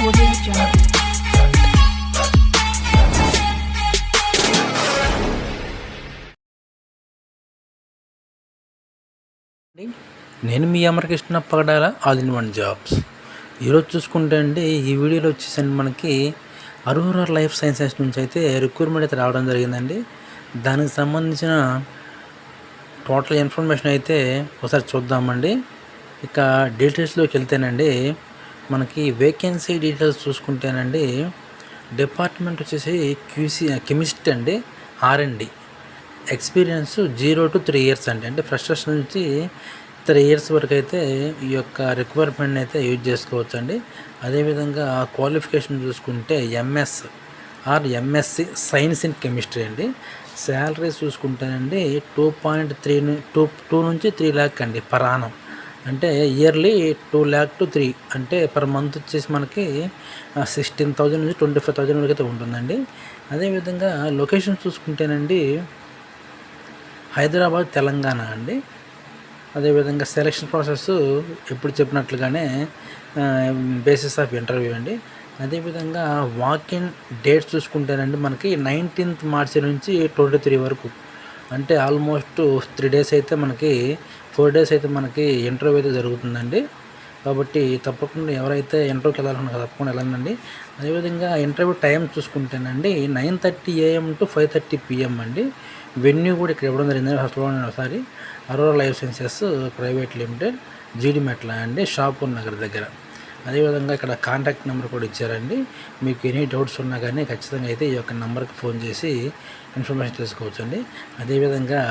Audio Jungle. నేను మీ అమరకృష్ణ పగడాల all in one jobs. ఈరోజు చూసుకుంటే అండి ఈ వీడియోలో వచ్చేసండి మనకి అరోరా లైఫ్ సైన్సెస్ నుంచి అయితే రిక్రూట్మెంట్ అయితే రావడం జరిగిందండి. దానికి సంబంధించిన టోటల్ ఇన్ఫర్మేషన్ అయితే ఒకసారి చూద్దామండి. ఇక డీటెయిల్స్లోకి వెళ్తేనండి మనకి వేకెన్సీ డీటెయిల్స్ చూసుకుంటేనండి డిపార్ట్మెంట్ వచ్చేసి క్యూసీ కెమిస్ట్ అండి, R&D. ఎక్స్పీరియన్స్ 0 to 3 years అండి, అంటే ఫ్రెషర్స్ నుంచి 3 years వరకు అయితే ఈ యొక్క రిక్వైర్మెంట్ అయితే యూజ్ చేసుకోవచ్చు అండి. అదేవిధంగా క్వాలిఫికేషన్ చూసుకుంటే MS or MSc science in chemistry అండి. శాలరీ చూసుకుంటేనండి 2 నుంచి 3 lakh అండి పర్ ఆనం, అంటే ఇయర్లీ 2 lakh to 3, అంటే పర్ మంత్ వచ్చేసి మనకి 16,000 నుంచి 25,000 వరకు అయితే ఉంటుందండి. అదేవిధంగా లొకేషన్ చూసుకుంటేనండి హైదరాబాద్, తెలంగాణ అండి. అదేవిధంగా సెలక్షన్ ప్రాసెస్ ఎప్పుడు చెప్పినట్లుగానే బేసిస్ ఆఫ్ ఇంటర్వ్యూ అండి. అదేవిధంగా వాకిన్ డేట్స్ చూసుకుంటేనండి మనకి 19th March నుంచి 23 వరకు, అంటే ఆల్మోస్ట్ 3 days అయితే మనకి 4 days అయితే మనకి ఇంటర్వ్యూ అయితే జరుగుతుందండి. కాబట్టి తప్పకుండా ఎవరైతే ఇంటర్వ్యూకి వెళ్ళాలనుకున్నారో తప్పకుండా వెళ్ళండి. అదేవిధంగా ఇంటర్వ్యూ టైం చూసుకుంటేనండి 9:30 AM to 5:30 PM అండి. వెన్యూ కూడా ఇక్కడ ఇవ్వడం జరిగింది. ఒకసారి Aurora life sciences private limited, Jeedimetla అండి, షాపూర్ నగర్ దగ్గర. అదేవిధంగా ఇక్కడ కాంటాక్ట్ నెంబర్ కూడా ఇచ్చారండి. మీకు ఎనీ డౌట్స్ ఉన్నా కానీ ఖచ్చితంగా అయితే ఈ యొక్క నెంబర్కి ఫోన్ చేసి ఇన్ఫర్మేషన్ తెలుసుకోవచ్చండి. అదేవిధంగా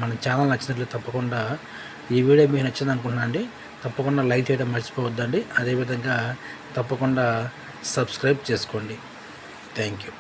మన ఛానల్ నచ్చినట్లయితే తప్పకుండా ఈ వీడియో మీకు నచ్చింది అనుకుంటున్నాను అండి. తప్పకుండా లైక్ చేయడం మర్చిపోవద్దండి. అదేవిధంగా తప్పకుండా సబ్స్క్రైబ్ చేసుకోండి. Thank you.